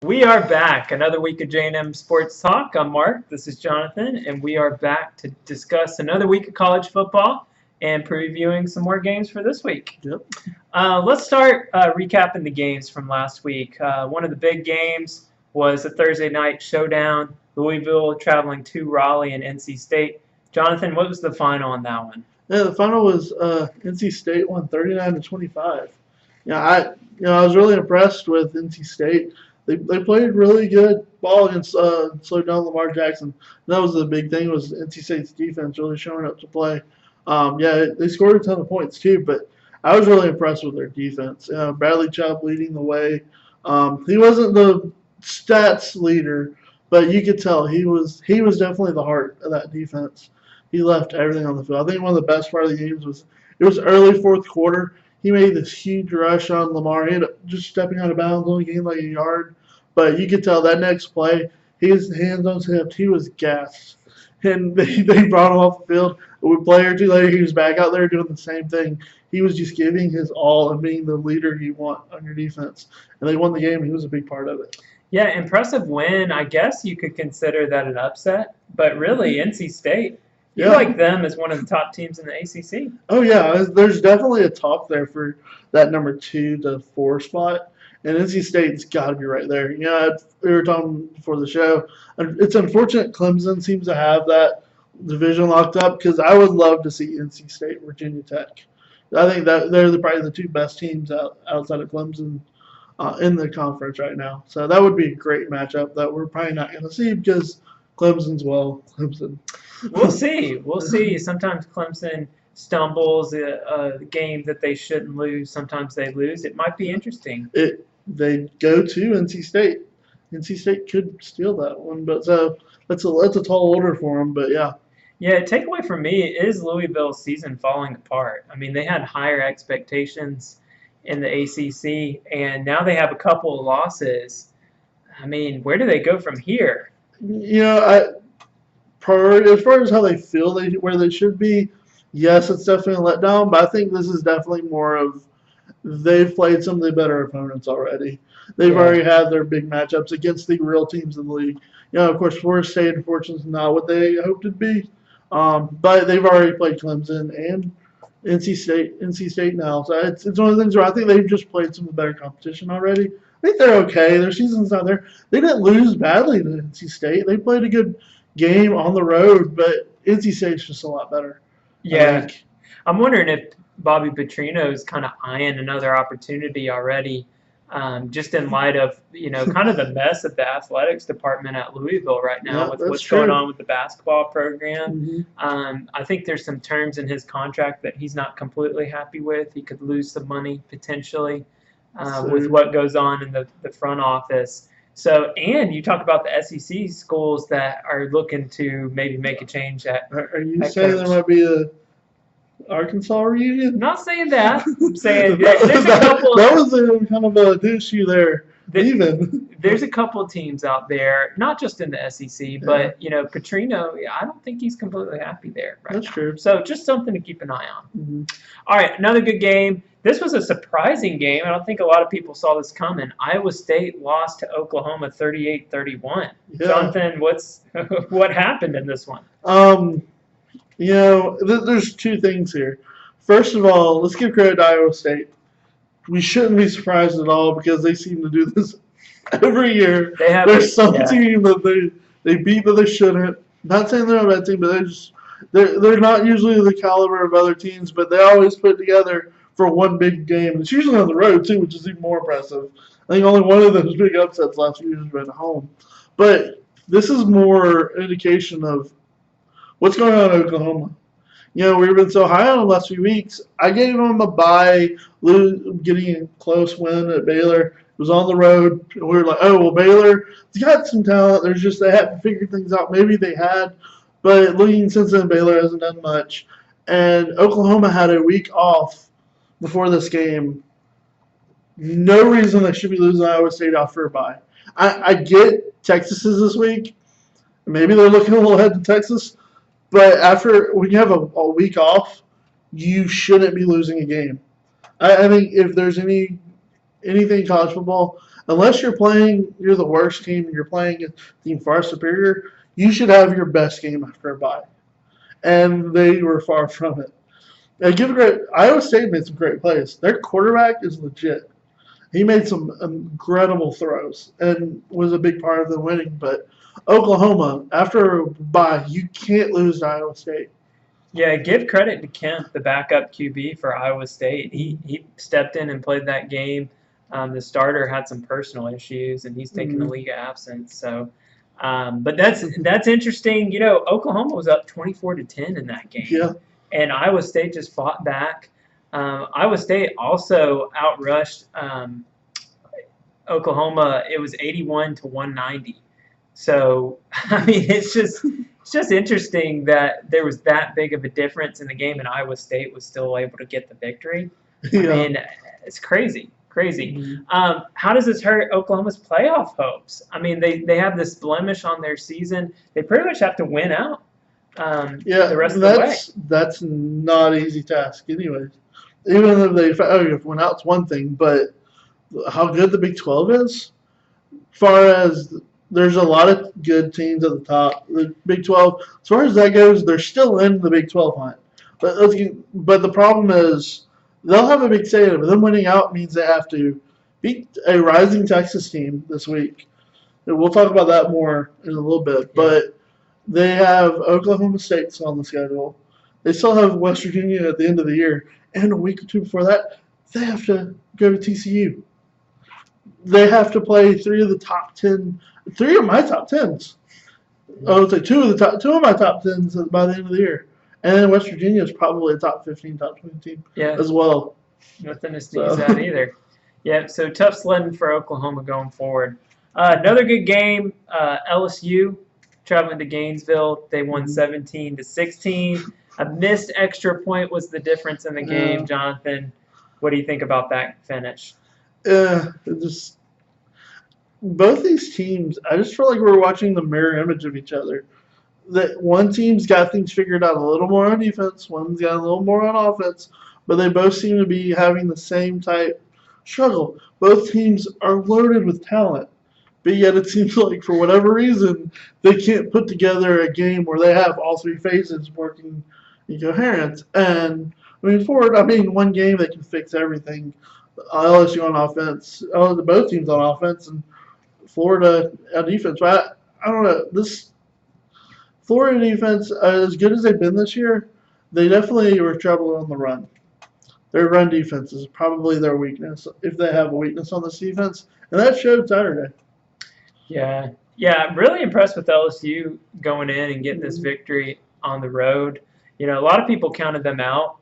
We are back. Another week of J&M Sports Talk. I'm Mark. This is Jonathan, and we are back to discuss another week of college football and previewing some more games for this week. Yep. Let's start recapping the games from last week. One of the big games was a Thursday night showdown. Louisville traveling to Raleigh and NC State. Jonathan, what was the final on that one? Yeah, the final was NC State won 39-25. I was really impressed with NC State. They played really good ball against slowed down Lamar Jackson. That was the big thing, was NC State's defense really showing up to play. They scored a ton of points too, but I was really impressed with their defense. Bradley Chubb leading the way. He wasn't the stats leader, but you could tell he was definitely the heart of that defense. He left everything on the field. I think one of the best part of the games was it was early fourth quarter. He made this huge rush on Lamar. He ended up just stepping out of bounds, only gained like a yard. But you could tell that next play, his hands on his hips, he was gassed. And they brought him off the field. A play or two later, he was back out there doing the same thing. He was just giving his all and being the leader you want on your defense. And they won the game. He was a big part of it. Yeah, impressive win. I guess you could consider that an upset, but really NC State. You like them as one of the top teams in the ACC. Oh, yeah. There's definitely a talk there for that number 2 to 4 spot. And NC State's got to be right there. We were talking before the show. It's unfortunate Clemson seems to have that division locked up, because I would love to see NC State, Virginia Tech. I think that they're probably the two best teams outside of Clemson in the conference right now. So that would be a great matchup that we're probably not going to see, because Clemson's Clemson. We'll see. We'll see. Sometimes Clemson stumbles a game that they shouldn't lose. Sometimes they lose. It might be interesting. They go to NC State. NC State could steal that one, but so that's a tall order for them. But yeah. Yeah, takeaway for me is Louisville's season falling apart. I mean, they had higher expectations in the ACC, and now they have a couple of losses. I mean, where do they go from here? As far as how they feel where they should be, yes, it's definitely a letdown. But I think this is definitely more of they've played some of the better opponents already. They've already had their big matchups against the real teams in the league. Of course, Florida State, unfortunately, is not what they hoped it'd be. But they've already played Clemson and NC State now. So it's one of the things where I think they've just played some of the better competition already. I think they're okay. Their season's not there. They didn't lose badly to NC State. They played a good game on the road, but NC State's just a lot better. Yeah. I'm wondering if Bobby Petrino is kind of eyeing another opportunity already, just in light of, kind of the mess of the athletics department at Louisville right now with what's going on with the basketball program. Mm-hmm. I think there's some terms in his contract that he's not completely happy with. He could lose some money potentially with what goes on in the front office. So, and you talk about the SEC schools that are looking to maybe make a change at. Are you saying there might be a Arkansas reunion? I'm not saying that. I'm saying there's a couple. That was kind of a issue there. There's a couple teams out there, not just in the SEC, but Petrino. I don't think he's completely happy there right That's now. true. So just something to keep an eye on. Mm-hmm. All right, another good game. This was a surprising game. I don't think a lot of people saw this coming. Iowa State lost to Oklahoma 38-31. Yeah. Jonathan, what happened in this one? There's two things here. First of all, let's give credit to Iowa State. We shouldn't be surprised at all, because they seem to do this every year. There's some team that they beat that they shouldn't. Not saying they're a bad team, but they're not usually the caliber of other teams, but they always put together for one big game. It's usually on the road too, which is even more impressive. I think only one of those big upsets last year has been at home. But this is more indication of what's going on in Oklahoma. We've been so high on them the last few weeks. I gave them a bye, getting a close win at Baylor. It was on the road. We were like, oh, well, Baylor's got some talent. There's just they haven't figured things out. Maybe they had. But looking since then, Baylor hasn't done much. And Oklahoma had a week off before this game. No reason they should be losing Iowa State after a bye. I get Texas is this week. Maybe they're looking a little ahead to Texas. But when you have a week off, you shouldn't be losing a game. I think if there's anything in college football, unless you're the worst team and you're playing a team far superior, you should have your best game after a bye. And they were far from it. Iowa State made some great plays. Their quarterback is legit. He made some incredible throws and was a big part of them winning. But Oklahoma, after a bye, you can't lose to Iowa State. Yeah, give credit to Kemp, the backup QB for Iowa State. He stepped in and played that game. The starter had some personal issues, and he's taking a league of absence. So, but that's interesting. You know, Oklahoma was up 24-10 in that game. Yeah. And Iowa State just fought back. Iowa State also outrushed Oklahoma. It was 81-190. So, I mean, it's just interesting that there was that big of a difference in the game, and Iowa State was still able to get the victory. Yeah. I mean, it's crazy. How does this hurt Oklahoma's playoff hopes? I mean, they have this blemish on their season. They pretty much have to win out. The rest of the way. That's not an easy task, anyways. Even if they went out, it's one thing, but how good the Big 12 is, as far as there's a lot of good teams at the top. The Big 12, as far as that goes, they're still in the Big 12 hunt. But the problem is they'll have a big say in it, but them winning out means they have to beat a rising Texas team this week. And we'll talk about that more in a little bit, but they have Oklahoma State on the schedule. They still have West Virginia at the end of the year. And a week or two before that, they have to go to TCU. They have to play three of my top 10s. I would say two of my top 10s by the end of the year. And then West Virginia is probably a top 15, top 20 team as well. Nothing to sneeze at either. Yeah, so tough sledding for Oklahoma going forward. Another good game, LSU. Traveling to Gainesville, they won 17-16. A missed extra point was the difference in the game. Jonathan, what do you think about that finish? Both these teams, I just feel like we're watching the mirror image of each other. That one team's got things figured out a little more on defense, one's got a little more on offense, but they both seem to be having the same type struggle. Both teams are loaded with talent. But yet it seems like for whatever reason they can't put together a game where they have all three phases working in coherence. And one game they can fix everything. LSU on offense, both teams on offense, and Florida on defense. But I don't know, this Florida defense, as good as they've been this year, they definitely were trouble on the run. Their run defense is probably their weakness, if they have a weakness on this defense, and that showed Saturday. Yeah, I'm really impressed with LSU going in and getting this victory on the road. You know, a lot of people counted them out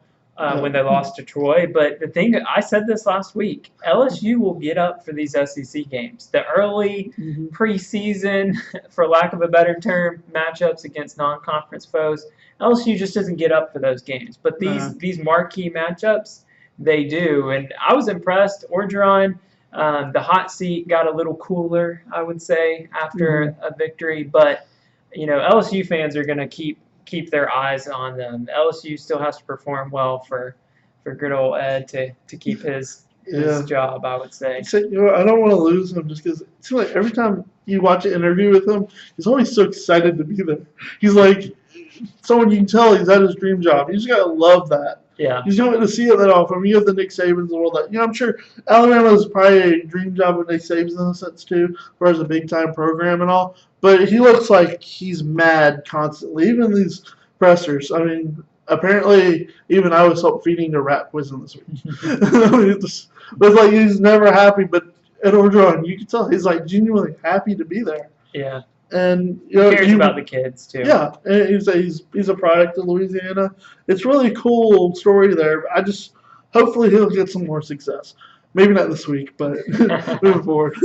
when they lost to Troy, but the thing, I said this last week, LSU will get up for these SEC games. The early preseason, for lack of a better term, matchups against non-conference foes, LSU just doesn't get up for those games. But these marquee matchups, they do. And I was impressed. Orgeron, the hot seat got a little cooler, I would say, after a victory. But, you know, LSU fans are going to keep their eyes on them. LSU still has to perform well for good old Ed to keep his job, I would say. I don't want to lose him just because it seems like every time you watch an interview with him, he's always so excited to be there. He's like someone you can tell he's at his dream job. You just got to love that. Yeah. He's going to see it that often. You have the Nick Sabans of the world. I'm sure Alabama is probably a dream job with Nick Saban in a sense too, as far as a big-time program and all. But he looks like he's mad constantly, even these pressers. I mean, apparently even I was feeding the rat poison this week. It's like he's never happy, but at Orgeron, you can tell he's like genuinely happy to be there. Yeah. And he cares about the kids too. Yeah, and he's a product of Louisiana. It's really cool story there. Hopefully he'll get some more success. Maybe not this week, but moving forward.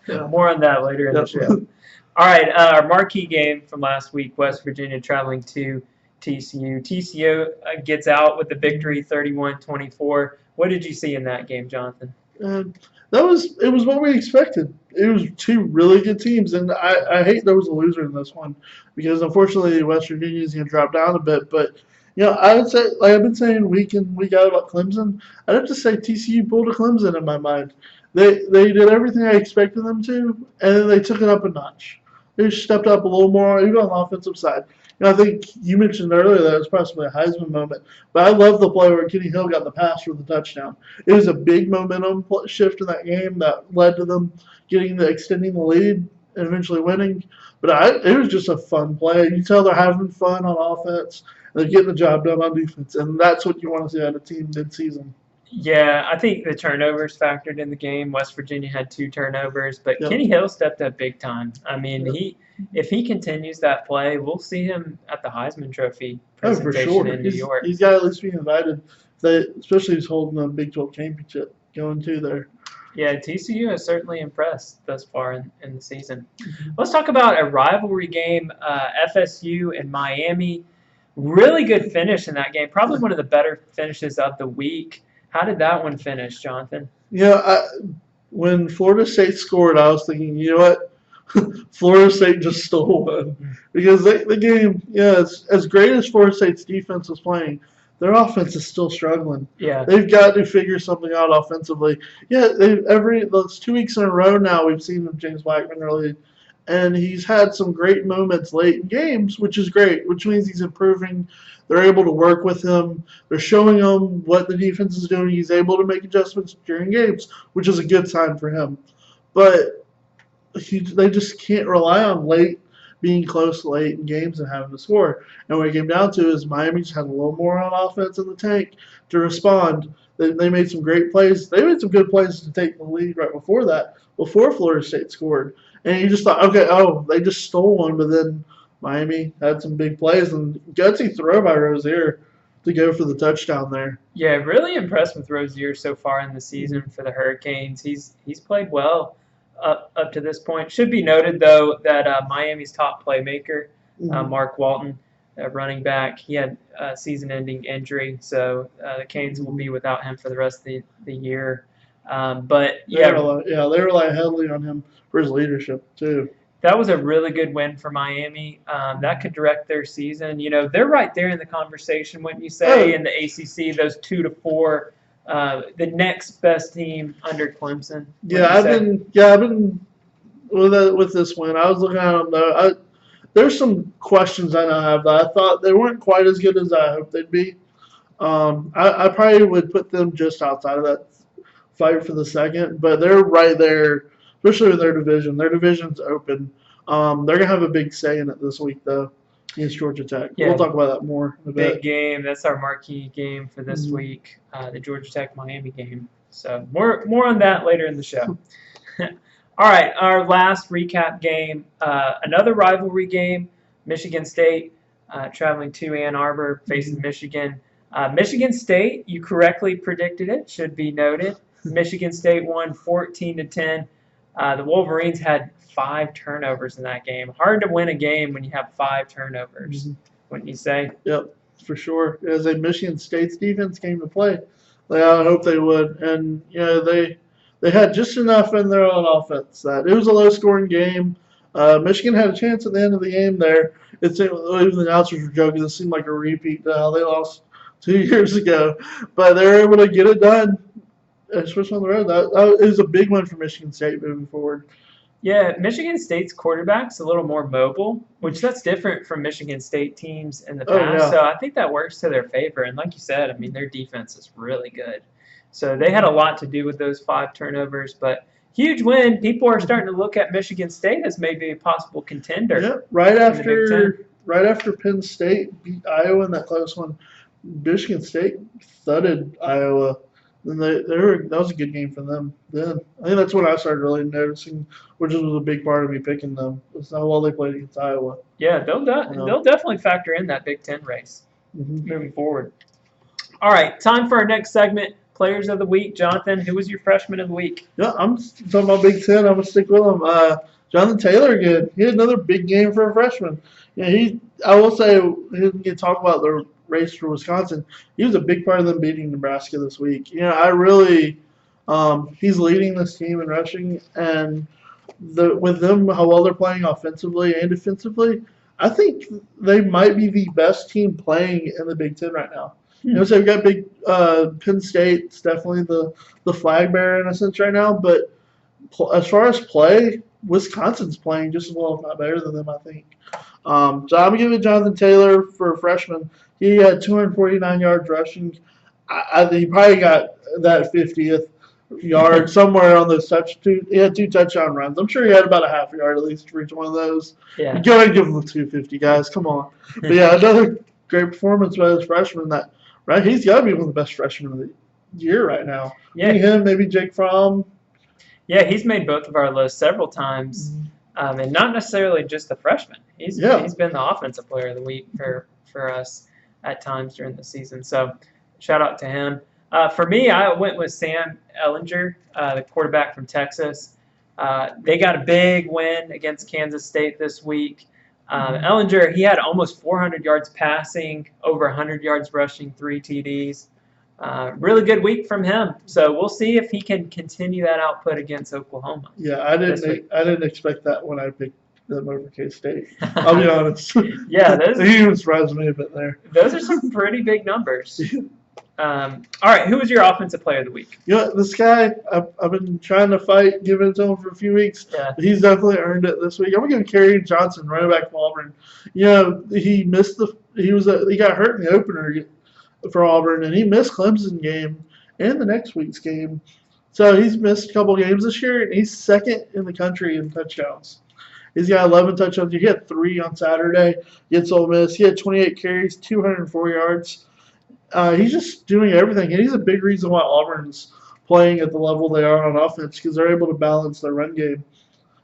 Yeah. More on that later in the show. All right, our marquee game from last week: West Virginia traveling to TCU. TCU gets out with the victory, 31-24. What did you see in that game, Jonathan? It was what we expected. It was two really good teams, and I hate there was a loser in this one because unfortunately West Virginia is going to drop down a bit. But I would say, like I've been saying week in week out about Clemson, I'd have to say TCU pulled a Clemson in my mind. They did everything I expected them to, and then they took it up a notch. They stepped up a little more, even on the offensive side. I think you mentioned earlier that it was possibly a Heisman moment, but I love the play where Kenny Hill got the pass for the touchdown. It was a big momentum shift in that game that led to them extending the lead and eventually winning. But it was just a fun play. You tell they're having fun on offense, and they're getting the job done on defense, and that's what you want to see out of a team mid-season. Yeah, I think the turnovers factored in the game. West Virginia had 2 turnovers, but Kenny Hill stepped up big time. I mean, if he continues that play, we'll see him at the Heisman Trophy presentation in New York. He's got to at least be invited, especially if he's holding a Big 12 championship going to there. Yeah, TCU has certainly impressed thus far in the season. Let's talk about a rivalry game, FSU and Miami. Really good finish in that game. Probably one of the better finishes of the week. How did that one finish, Jonathan? Yeah, when Florida State scored, I was thinking, you know what? Florida State just stole one. Because the game, as great as Florida State's defense was playing, their offense is still struggling. Yeah. They've got to figure something out offensively. Yeah, those 2 weeks in a row now we've seen James Blackman early, and he's had some great moments late in games, which is great, which means he's improving. They're able to work with him. They're showing him what the defense is doing. He's able to make adjustments during games, which is a good sign for him. But they just can't rely on being close late in games and having to score. And what it came down to is Miami just had a little more on offense in the tank to respond. They made some great plays. They made some good plays to take the lead right before that, before Florida State scored. And you just thought, okay, they just stole one, but then Miami had some big plays, and gutsy throw by Rozier to go for the touchdown there. Yeah, really impressed with Rozier so far in the season for the Hurricanes. He's played well up to this point. Should be noted, though, that Miami's top playmaker, Mark Walton, running back, he had a season-ending injury, so the Canes will be without him for the rest of the year. They rely heavily on him for his leadership too. That was a really good win for Miami. That could direct their season. You know, they're right there in the conversation, wouldn't you say, in the ACC, those 2 to 4, the next best team under Clemson. I've been with this win. I was looking at them though. There's some questions I now have that I thought they weren't quite as good as I hoped they'd be. I probably would put them just outside of that fight for the second, but they're right there, especially with their division. Their division's open. They're going to have a big say in it this week, though, against Georgia Tech. Yeah. We'll talk about that more in a bit. Big game. That's our marquee game for this week, the Georgia Tech-Miami game. So more on that later in the show. All right, our last recap game, another rivalry game, Michigan State traveling to Ann Arbor, facing Michigan. Michigan State, you correctly predicted it, should be noted. Michigan State won 14-10. The Wolverines had 5 turnovers in that game. Hard to win a game when you have 5 turnovers, wouldn't you say? Yep, for sure. As a Michigan State's defense came to play, I hope they would. And they had just enough in there on offense that it was a low-scoring game. Michigan had a chance at the end of the game there. Even the announcers were joking. It seemed like a repeat to how they lost 2 years ago. But they were able to get it done, especially on the road. That is a big one for Michigan State moving forward. Yeah, Michigan State's quarterback's a little more mobile, which that's different from Michigan State teams in the past. So I think that works to their favor. And like you said, I mean, their defense is really good. So they had a lot to do with those 5 turnovers, but huge win. People are starting to look at Michigan State as maybe a possible contender. Yeah, right after Penn State beat Iowa in that close one, Michigan State thudded Iowa. And that was a good game for them then. I think that's when I started really noticing, which was a big part of me picking them. It's how well they played against Iowa. Yeah, they'll definitely factor in that Big Ten race moving forward. All right, time for our next segment, Players of the Week. Jonathan, who was your freshman of the week? Yeah, I'm talking about Big Ten. I'm going to stick with him. Jonathan Taylor again. He had another big game for a freshman. Yeah, I will say, he didn't get to talk about the race for Wisconsin. He was a big part of them beating Nebraska this week. He's leading this team in rushing, and with them, how well they're playing offensively and defensively, I think they might be the best team playing in the Big Ten right now. You know, so we've got big Penn State's definitely the flag bearer in a sense right now. But as far as play, Wisconsin's playing just as well, if not better than them, I think. So I'm giving Jonathan Taylor for a freshman. He had 249 yards rushing. I think he probably got that 50th yard somewhere on those he had 2 touchdown runs. I'm sure he had about a half a yard at least for each one of those. Yeah. You gotta give him the 250, guys. Come on. But yeah, another great performance by this freshman. Right, he's got to be one of the best freshmen of the year right now. Yeah. Maybe him, maybe Jake Fromm. Yeah, he's made both of our lists several times, and not necessarily just the freshman. He's been the offensive player of the week for us at times during the season. So shout out to him. For me, I went with Sam Ehlinger, the quarterback from Texas. They got a big win against Kansas State this week. Ehlinger, he had almost 400 yards passing, over 100 yards rushing, 3 TDs. Really good week from him. So we'll see if he can continue that output against Oklahoma. Yeah, I didn't expect that when I picked them over K-State. I'll be honest. Yeah, he even surprised me a bit there. Those are some pretty big numbers. All right, who was your offensive player of the week? You know, this guy, I've been trying to fight, give it to him for a few weeks. Yeah. But he's definitely earned it this week. I'm gonna give Kerry Johnson, running back from Auburn. You know, he got hurt in the opener for Auburn, and he missed Clemson game and the next week's game. So he's missed a couple games this year, and he's second in the country in touchdowns. He's got 11 touchdowns. He had 3 on Saturday against Ole Miss. He had 28 carries, 204 yards. He's just doing everything, and he's a big reason why Auburn's playing at the level they are on offense, because they're able to balance their run game.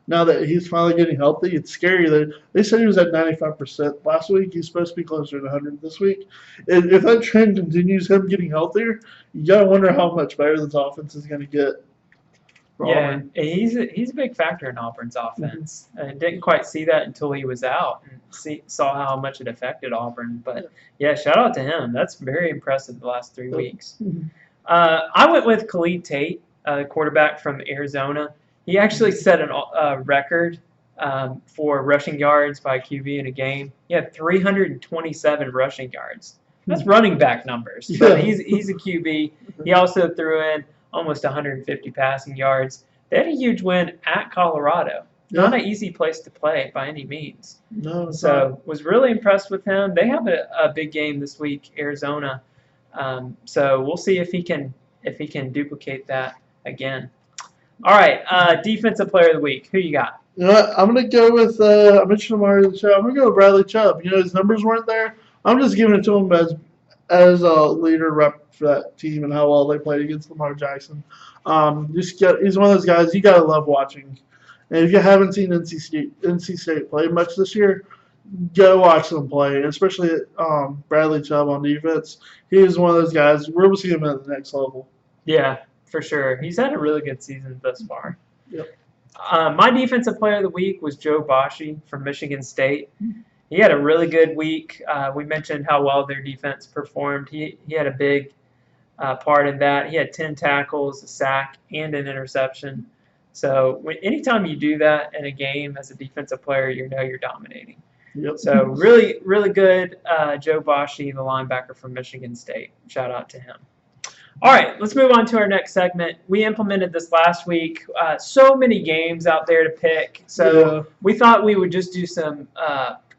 Now that he's finally getting healthy, it's scary. They said he was at 95% last week. He's supposed to be closer to 100 this week. If that trend continues, him getting healthier, you got to wonder how much better this offense is going to get. Yeah, he's a big factor in Auburn's offense. Didn't quite see that until he was out and saw how much it affected Auburn. But yeah, shout out to him. That's very impressive the last 3 weeks. I went with Khalid Tate, the quarterback from Arizona. He actually set a record for rushing yards by QB in a game. He had 327 rushing yards. That's running back numbers. But he's a QB. He also threw in almost 150 passing yards. They had a huge win at Colorado. Not an easy place to play by any means. No. So was really impressed with him. They have a big game this week, Arizona. So we'll see if he can duplicate that again. All right, defensive player of the week. Who you got? You know what? I'm gonna go with I mentioned him already in the show. I'm gonna go with Bradley Chubb. You know, his numbers weren't there. I'm just giving it to him as a leader rep for that team and how well they played against Lamar Jackson. He's one of those guys you gotta love watching. And if you haven't seen NC State play much this year, go watch them play, especially Bradley Chubb on defense. He is one of those guys. We'll see him at the next level. Yeah, for sure. He's had a really good season thus far. Yep. My defensive player of the week was Joe Boschi from Michigan State. He had a really good week. We mentioned how well their defense performed. He had a big part in that. He had 10 tackles, a sack, and an interception. So anytime you do that in a game as a defensive player, you know you're dominating. Yep. So really, really good Joe Boschi, the linebacker from Michigan State. Shout out to him. All right, let's move on to our next segment. We implemented this last week. So many games out there to pick. So we thought we would just do some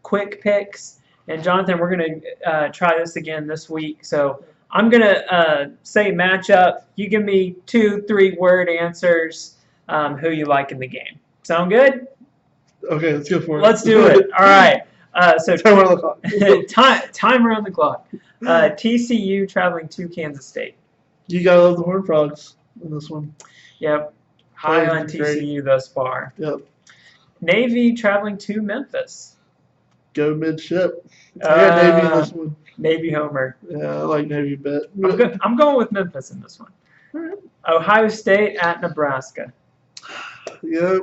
quick picks. And Jonathan, we're going to try this again this week. So I'm going to say matchup. You give me 2-3 word answers who you like in the game. Sound good? Okay, let's go for it. Let's do it. All right. So timer on the clock. Timer on the clock. TCU traveling to Kansas State. You gotta love the Horned Frogs in this one. Yep. High on TCU thus far. Yep. Navy traveling to Memphis. Go midship. I got Navy in this one. Navy homer. Yeah, I like Navy a bit. I'm going with Memphis in this one. Right. Ohio State at Nebraska. Yep.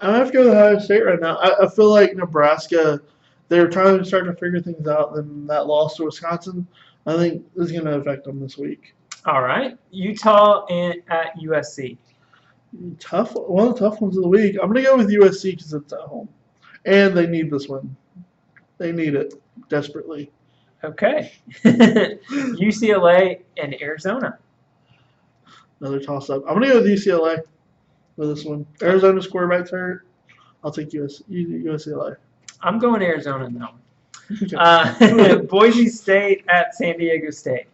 I'm have to go with Ohio State right now. I feel like Nebraska, they're starting to figure things out. And that loss to Wisconsin, I think, is going to affect them this week. All right. Utah at USC. One of the tough ones of the week. I'm going to go with USC because it's at home. And they need this win. They need it desperately. Okay. UCLA and Arizona. Another toss-up. I'm going to go with UCLA for this one. Arizona's quarterback's hurt. I'll take UCLA. I'm going Arizona in that one. Boise State at San Diego State.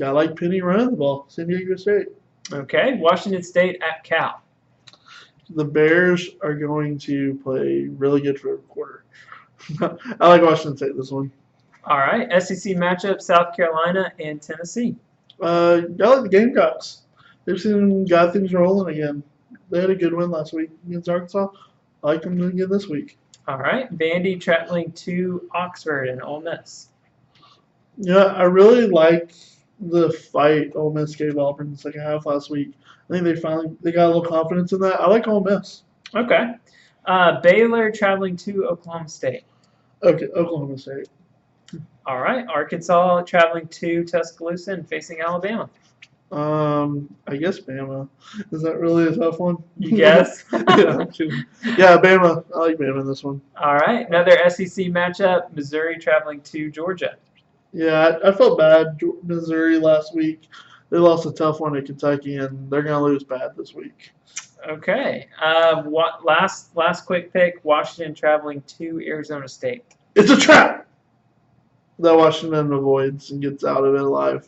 I like Penny running the ball. San Diego State. Okay. Washington State at Cal. The Bears are going to play really good for a quarter. I like Washington State this one. All right. SEC matchup, South Carolina and Tennessee. I like the Gamecocks. They've got things rolling again. They had a good win last week against Arkansas. I like them again this week. All right. Vandy traveling to Oxford and Ole Miss. Yeah, I really like the fight Ole Miss gave Auburn in the second half last week. I think they got a little confidence in that. I like Ole Miss. Okay. Baylor traveling to Oklahoma State. Okay, Oklahoma State. All right. Arkansas traveling to Tuscaloosa and facing Alabama. I guess Bama. Is that really a tough one? You guess? Yeah, Bama. I like Bama in this one. All right. Another SEC matchup, Missouri traveling to Georgia. Yeah, I felt bad. Missouri last week. They lost a tough one at Kentucky, and they're going to lose bad this week. Okay. Last quick pick, Washington traveling to Arizona State. It's a trap that Washington avoids and gets out of it alive.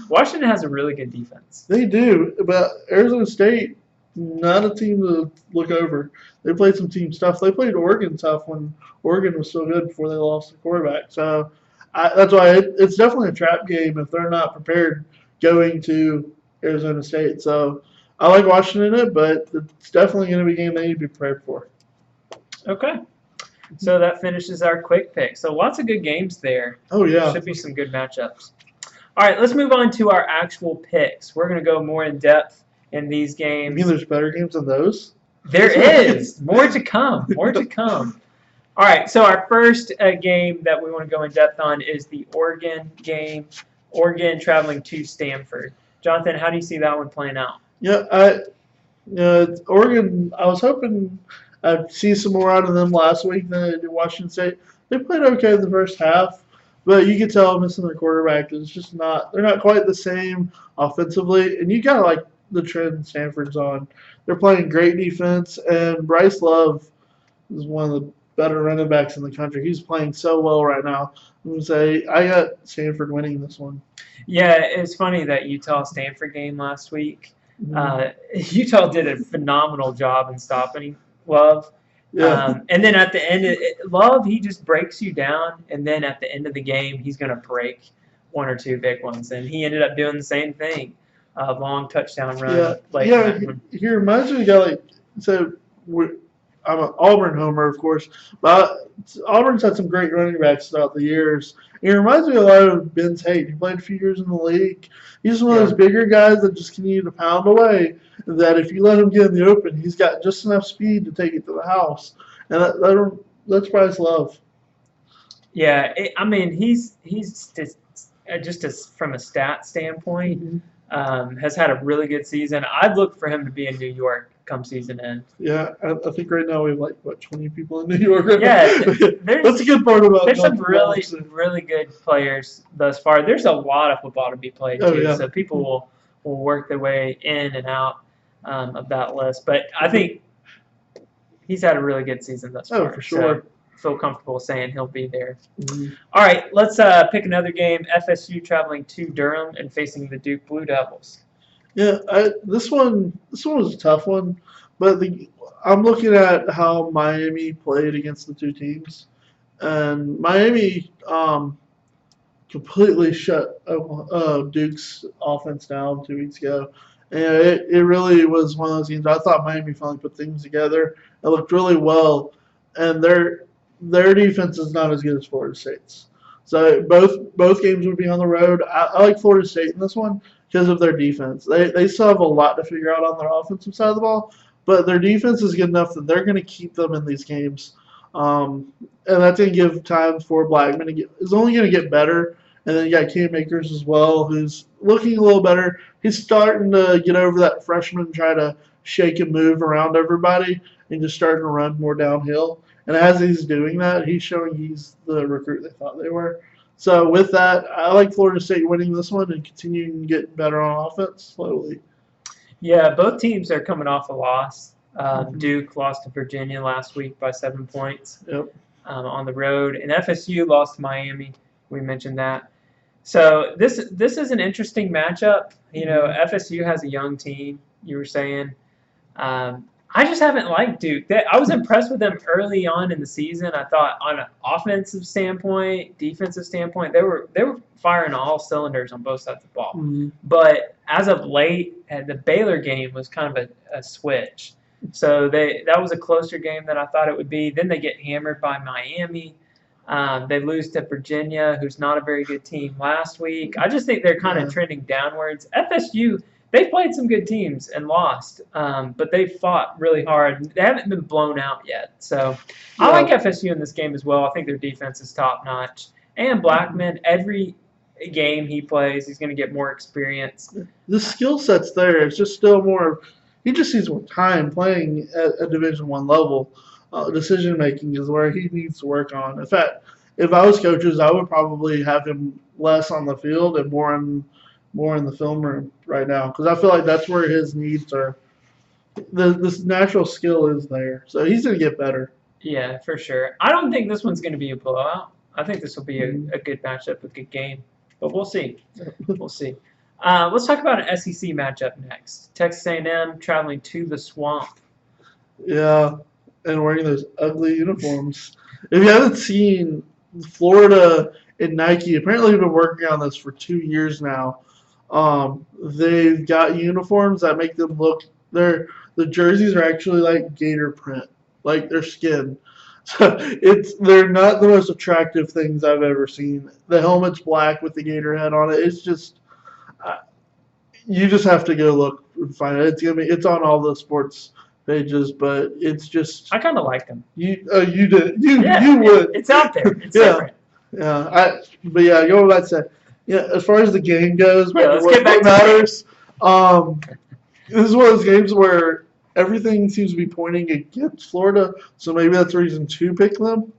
Washington has a really good defense. They do, but Arizona State, not a team to look over. They played some team stuff. They played Oregon tough when Oregon was still good before they lost the quarterback. So that's why it's definitely a trap game if they're not prepared going to Arizona State. So I like Washington in it, but it's definitely going to be a game they need to be prepared for. Okay. So that finishes our quick pick. So lots of good games there. Oh, yeah. Should be some good matchups. All right, let's move on to our actual picks. We're going to go more in depth in these games. You mean there's better games than those? There is. More to come. More to come. All right, so our first game that we want to go in depth on is the Oregon game. Oregon traveling to Stanford. Jonathan, how do you see that one playing out? Yeah, Oregon, I was hoping I'd see some more out of them last week than I did Washington State. They played okay in the first half, but you could tell missing their quarterback is just they're not quite the same offensively. And you got to like the trend Stanford's on. They're playing great defense, and Bryce Love is one of the better running backs in the country. He's playing so well right now. I'm going to say I got Stanford winning this one. Yeah, it's funny that Utah-Stanford game last week. Utah did a phenomenal job in stopping Love. Yeah. And then at the end, Love, he just breaks you down, and then at the end of the game, he's going to break one or two big ones. And he ended up doing the same thing. Long touchdown run. He reminds me of a guy like, so I'm an Auburn homer, of course, but Auburn's had some great running backs throughout the years. He reminds me a lot of Ben Tate. He played a few years in the league. He's one of those bigger guys that just continue to pound away, that if you let him get in the open, he's got just enough speed to take it to the house. And that's Bryce Love. Yeah, he's just from a stat standpoint, has had a really good season. I'd look for him to be in New York come season end. Yeah, I think right now we have 20 people in New York. Yeah, that's a good part about it. There's some really good players thus far. There's a lot of football to be played too, so people will work their way in and out of that list. But I think he's had a really good season thus far. Oh, for sure. So feel comfortable saying he'll be there. All right, let's pick another game. FSU traveling to Durham and facing the Duke Blue Devils. Yeah, this one was a tough one, but I'm looking at how Miami played against the two teams, and Miami completely shut Duke's offense down 2 weeks ago, and it really was one of those games. I thought Miami finally put things together. It looked really well, and their defense is not as good as Florida State's. So both games would be on the road. I like Florida State in this one because of their defense. They still have a lot to figure out on their offensive side of the ball, but their defense is good enough that they're going to keep them in these games. And that's going to give time for Blackman is only going to get better. And then you got Cam Akers as well, who's looking a little better. He's starting to get over that freshman, try to shake and move around everybody. and just starting to run more downhill. And as he's doing that, he's showing he's the recruit they thought they were. So with that, I like Florida State winning this one and continuing to get better on offense slowly. Yeah, both teams are coming off a loss. Duke lost to Virginia last week by 7 points on the road, and FSU lost to Miami. We mentioned that. So this is an interesting matchup. You know, FSU has a young team. You were saying. I just haven't liked Duke. I was impressed with them early on in the season. I thought on an offensive standpoint, defensive standpoint, they were firing all cylinders on both sides of the ball. But as of late, the Baylor game was kind of a switch. So that was a closer game than I thought it would be. Then they get hammered by Miami. They lose to Virginia, who's not a very good team last week. I just think they're kind of trending downwards. FSU, they've played some good teams and lost, but they've fought really hard. They haven't been blown out yet. So I like FSU in this game as well. I think their defense is top-notch. And Blackman, every game he plays, he's going to get more experience. The skill set's there. It's just still more – he just needs more time playing at a Division I level. Decision-making is where he needs to work on. In fact, if I was coaches, I would probably have him less on the field and more in the film room right now, because I feel like that's where his needs are. This natural skill is there, so he's going to get better. Yeah, for sure. I don't think this one's going to be a blowout. I think this will be a good matchup, a good game, but we'll see. We'll see. Let's talk about an SEC matchup next. Texas A&M traveling to the Swamp. Yeah, and wearing those ugly uniforms. If you haven't seen, Florida and Nike apparently have been working on this for 2 years now. They've got uniforms that make them look. The jerseys are actually like gator print, like their skin. So they're not the most attractive things I've ever seen. The helmet's black with the gator head on it. It's just you just have to go look and find it. It's on all the sports pages, but it's just I kind of like them. You did you would. It's out there. It's different. Yeah, but yeah, going back to as far as the game goes, let's get back to matters. This is one of those games where everything seems to be pointing against Florida, so maybe that's a reason to pick them.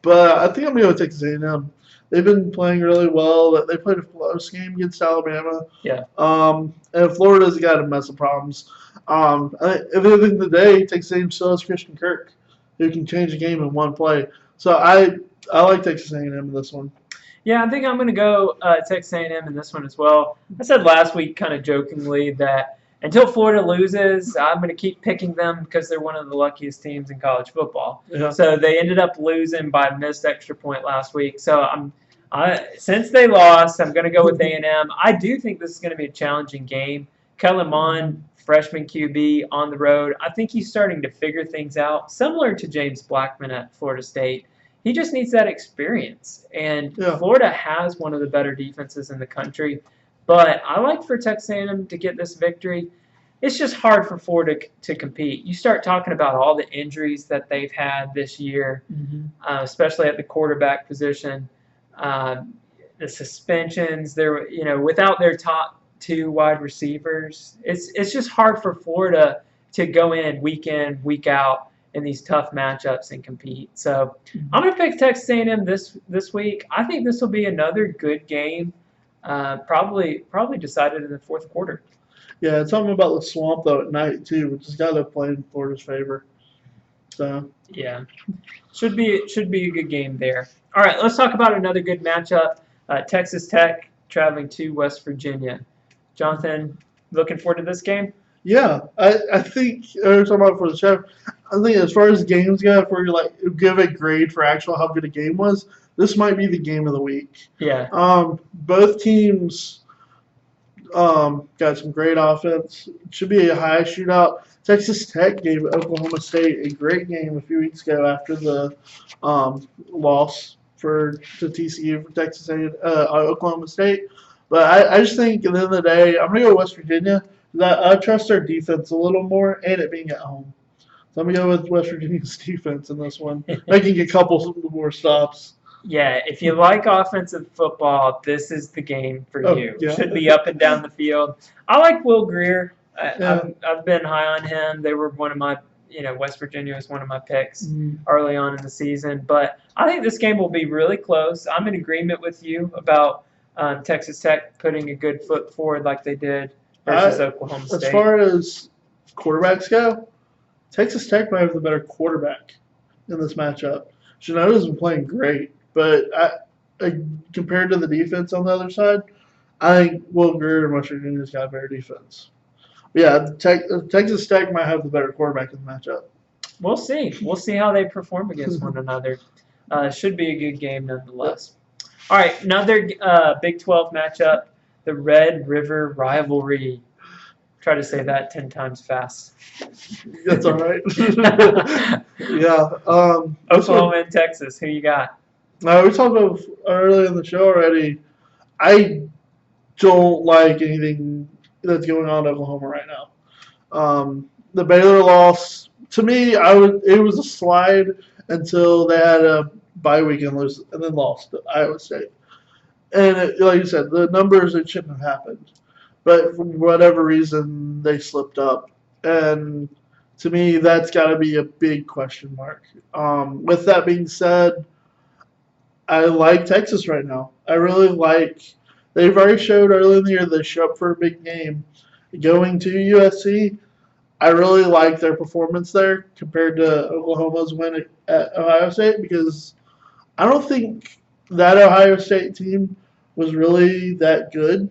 But I think I'm going to go Texas A&M. They've been playing really well. They played a close game against Alabama. Yeah. And Florida's got a mess of problems. At the end of the day, Texas A&M still has Christian Kirk, who can change the game in one play. So I like Texas A&M in this one. Yeah, I think I'm going to go Texas A&M in this one as well. I said last week kind of jokingly that until Florida loses, I'm going to keep picking them because they're one of the luckiest teams in college football. Yeah. So they ended up losing by a missed extra point last week. So since they lost, I'm going to go with A&M. I do think this is going to be a challenging game. Kellen Mond, freshman QB on the road, I think he's starting to figure things out, similar to James Blackman at Florida State. He just needs that experience. And Florida has one of the better defenses in the country. But I like for Texas A&M to get this victory. It's just hard for Florida to compete. You start talking about all the injuries that they've had this year, especially at the quarterback position, the suspensions. They're without their top 2 wide receivers. It's just hard for Florida to go in, week out in these tough matchups and compete. So I'm going to pick Texas A&M this week. I think this will be another good game. Probably decided in the fourth quarter. Yeah, it's something about the Swamp though at night too, which has got to play in Florida's favor. So yeah, should be a good game there. All right, let's talk about another good matchup. Texas Tech traveling to West Virginia. Jonathan, looking forward to this game? Yeah, I think talking about for the show. I think as far as games go, if we're like give a grade for actual how good a game was, this might be the game of the week. Yeah. Both teams got some great offense. It should be a high shootout. Texas Tech gave Oklahoma State a great game a few weeks ago after the loss to TCU for Texas Oklahoma State. But I just think at the end of the day, I'm going to go West Virginia. I trust their defense a little more and it being at home. So I'm going to go with West Virginia's defense in this one. Making a couple more stops. Yeah, if you like offensive football, this is the game for you. Yeah. Should be up and down the field. I like Will Grier. I've been high on him. They were one of my West Virginia was one of my picks early on in the season. But I think this game will be really close. I'm in agreement with you about Texas Tech putting a good foot forward like they did versus Oklahoma State. As far as quarterbacks go, Texas Tech might have the better quarterback in this matchup. Shinoda's been playing great, but compared to the defense on the other side, I think Will Grier and West Virginia's got a better defense. But yeah, Texas Tech might have the better quarterback in the matchup. We'll see. We'll see how they perform against one another. Should be a good game nonetheless. All right, another Big 12 matchup, the Red River Rivalry. Try to say that 10 times fast. That's all right. Yeah. Oklahoma and Texas. Who you got? We talked about earlier in the show already. I don't like anything that's going on in Oklahoma right now. The Baylor loss, to me, it was a slide until they had a bye week and then lost to Iowa State. And like you said, the numbers, it shouldn't have happened. But for whatever reason, they slipped up. And to me, that's got to be a big question mark. With that being said, I like Texas right now. I really like – they've already showed early in the year they show up for a big game. Going to USC, I really like their performance there compared to Oklahoma's win at Ohio State because I don't think that Ohio State team was really that good.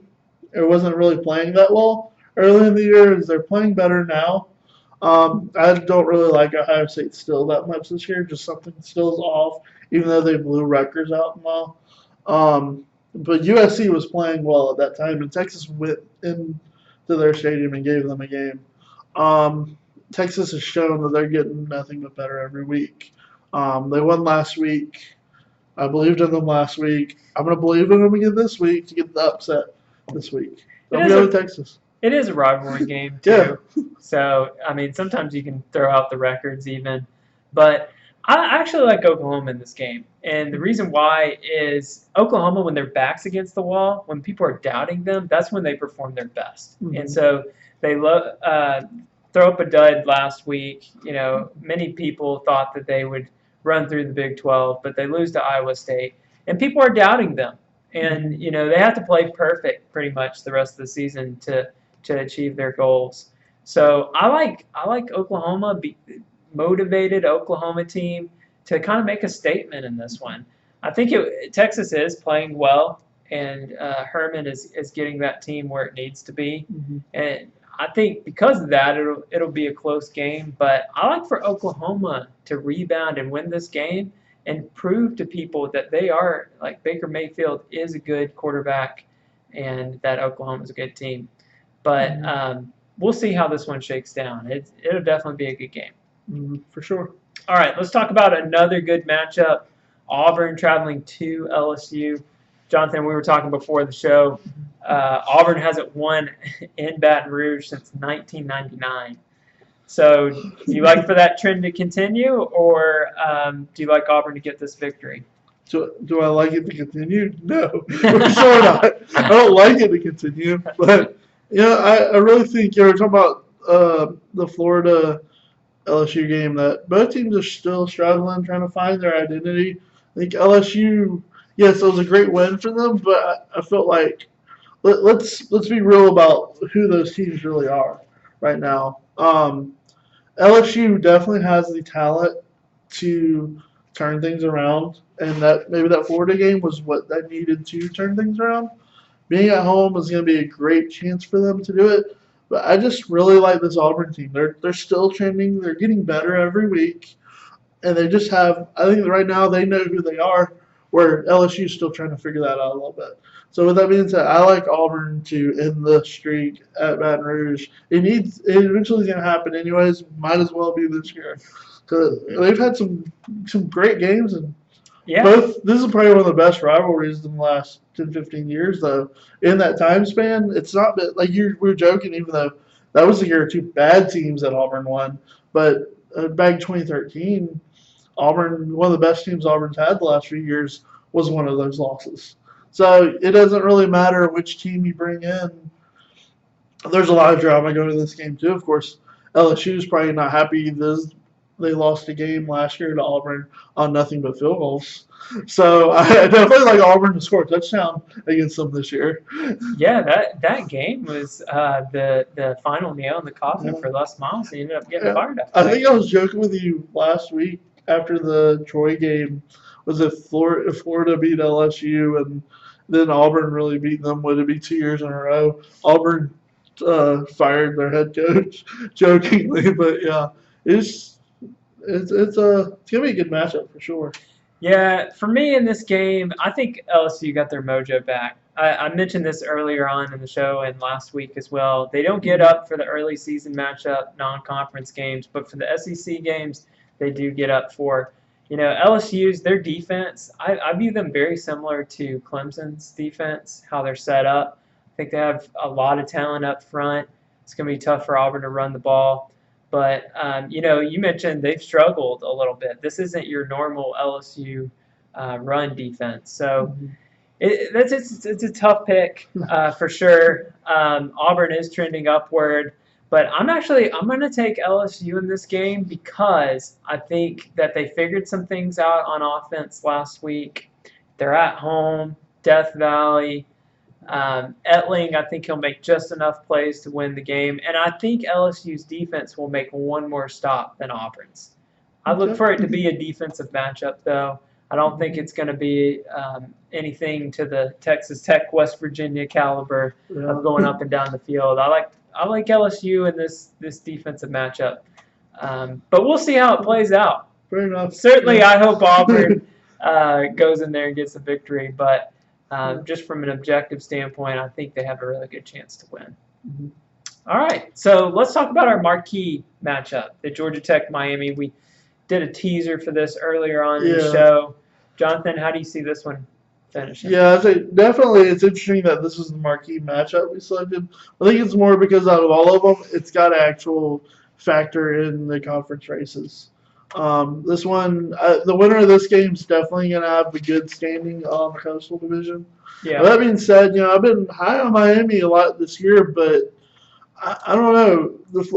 It wasn't really playing that well early in the year. They're playing better now. I don't really like Ohio State still that much this year. Just something still is off, even though they blew Rutgers out and well. But USC was playing well at that time, and Texas went into their stadium and gave them a game. Texas has shown that they're getting nothing but better every week. They won last week. I believed in them last week. I'm going to believe in them again this week to get the upset this week. I'm going to Texas. It is a rivalry game, too. Yeah. So, I mean, sometimes you can throw out the records even. But I actually like Oklahoma in this game. And the reason why is Oklahoma, when their back's against the wall, when people are doubting them, that's when they perform their best. Mm-hmm. And so they throw up a dud last week. Many people thought that they would run through the Big 12, but they lose to Iowa State. And people are doubting them. And, they have to play perfect pretty much the rest of the season to achieve their goals. So I like Oklahoma, motivated Oklahoma team to kind of make a statement in this one. I think Texas is playing well, and Herman is getting that team where it needs to be. Mm-hmm. And I think because of that, it'll be a close game. But I like for Oklahoma to rebound and win this game and prove to people that they are, like Baker Mayfield is a good quarterback and that Oklahoma's a good team. But we'll see how this one shakes down. It'll definitely be a good game. For sure. All right, let's talk about another good matchup. Auburn traveling to LSU. Jonathan, we were talking before the show. Auburn hasn't won in Baton Rouge since 1999. So do you like for that trend to continue, or do you like Auburn to get this victory? So, do I like it to continue? No, for sure not. I don't like it to continue. But, I really think we're talking about the Florida LSU game that both teams are still struggling, trying to find their identity. I think LSU, yes, it was a great win for them, but I felt like let's be real about who those teams really are right now. LSU definitely has the talent to turn things around, and maybe that Florida game was what they needed to turn things around. Being at home is going to be a great chance for them to do it. But I just really like this Auburn team. They're still trending. They're getting better every week. And they just have – I think right now they know who they are, where LSU is still trying to figure that out a little bit. So with that being said, I like Auburn to end the streak at Baton Rouge. It eventually is going to happen anyways. Might as well be this year. Because they've had some great games. And this is probably one of the best rivalries in the last 10, 15 years, though. In that time span, it's not – like we were joking, even though that was the year two bad teams that Auburn won. But back in 2013, Auburn, one of the best teams Auburn's had the last few years, was one of those losses. So it doesn't really matter which team you bring in. There's a lot of drama going to this game, too, of course. LSU's probably not happy. They lost a game last year to Auburn on nothing but field goals. So I definitely like Auburn to score a touchdown against them this year. Yeah, that game was the final nail in the coffin for Les Miles. He ended up getting fired after I think I was joking with you last week after the Troy game. Was it Florida beat LSU and then Auburn really beat them? Would it be 2 years in a row? Auburn fired their head coach jokingly, but yeah, it's gonna be a good matchup for sure. Yeah, for me in this game, I think LSU got their mojo back. I mentioned this earlier on in the show and last week as well. They don't get up for the early season matchup, non-conference games, but for the SEC games, they do get up for. LSU's, their defense, I view them very similar to Clemson's defense, how they're set up. I think they have a lot of talent up front. It's going to be tough for Auburn to run the ball. But, you mentioned they've struggled a little bit. This isn't your normal LSU run defense. So it's a tough pick for sure. Auburn is trending upward. But I'm going to take LSU in this game because I think that they figured some things out on offense last week. They're at home, Death Valley. Etling, I think he'll make just enough plays to win the game. And I think LSU's defense will make one more stop than Auburn's. I look for it to be a defensive matchup, though. I don't think it's going to be anything to the Texas Tech, West Virginia caliber of going up and down the field. I like LSU in this defensive matchup. But we'll see how it plays out. Fair enough. Certainly, I hope Auburn goes in there and gets a victory. But just from an objective standpoint, I think they have a really good chance to win. Mm-hmm. All right, so let's talk about our marquee matchup, the Georgia Tech-Miami. We did a teaser for this earlier on in the show. Jonathan, how do you see this one finishing? Yeah, I think definitely it's interesting that this is the marquee matchup we selected. I think it's more because out of all of them, it's got an actual factor in the conference races. This one, the winner of this game is definitely going to have a good standing on the Coastal Division. Yeah. That being said, I've been high on Miami a lot this year, but I don't know.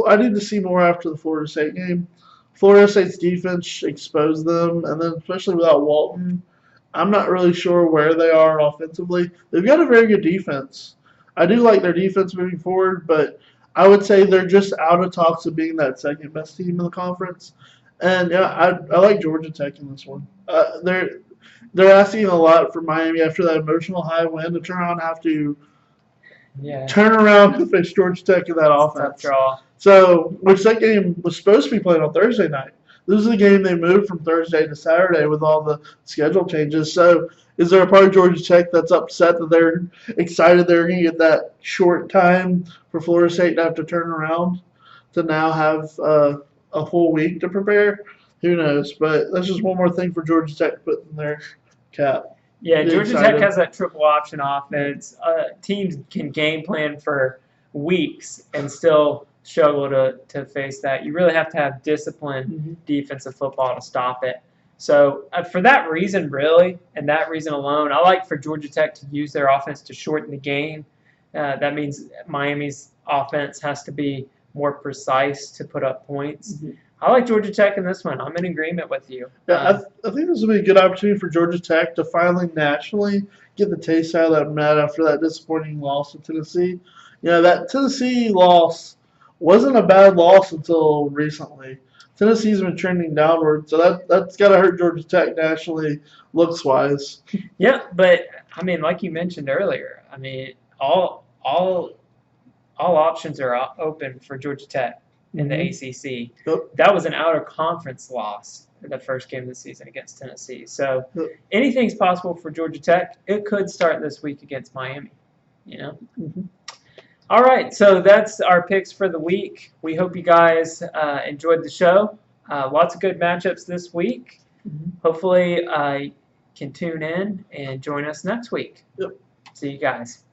I need to see more after the Florida State game. Florida State's defense exposed them, and then especially without Walton, I'm not really sure where they are offensively. They've got a very good defense. I do like their defense moving forward, but I would say they're just out of talks of being that second best team in the conference. And I like Georgia Tech in this one. They're asking a lot from Miami after that emotional high win to turn around and have to turn around and face Georgia Tech in that offense. So, which that game was supposed to be played on Thursday night. This is a game they moved from Thursday to Saturday with all the schedule changes. So, is there a part of Georgia Tech that's upset that they're excited they're going to get that short time for Florida State to have to turn around to now have a full week to prepare? Who knows? But that's just one more thing for Georgia Tech to put in their cap. Yeah, Georgia Tech has that triple option offense. Teams can game plan for weeks and still struggle to face that. You really have to have disciplined defensive football to stop it. So for that reason, really, and that reason alone, I like for Georgia Tech to use their offense to shorten the game. That means Miami's offense has to be more precise to put up points. Mm-hmm. I like Georgia Tech in this one. I'm in agreement with you. Yeah, I think this will be a good opportunity for Georgia Tech to finally nationally get the taste out of that mat after that disappointing loss to Tennessee. That Tennessee loss wasn't a bad loss until recently. Tennessee's been trending downward, so that's got to hurt Georgia Tech nationally, looks-wise. Yeah, but, like you mentioned earlier, all options are open for Georgia Tech in the ACC. Yep. That was an out-of-conference loss in the first game of the season against Tennessee. So anything's possible for Georgia Tech. It could start this week against Miami, Mm-hmm. All right, so that's our picks for the week. We hope you guys enjoyed the show. Lots of good matchups this week. Mm-hmm. Hopefully you can tune in and join us next week. Yep. See you guys.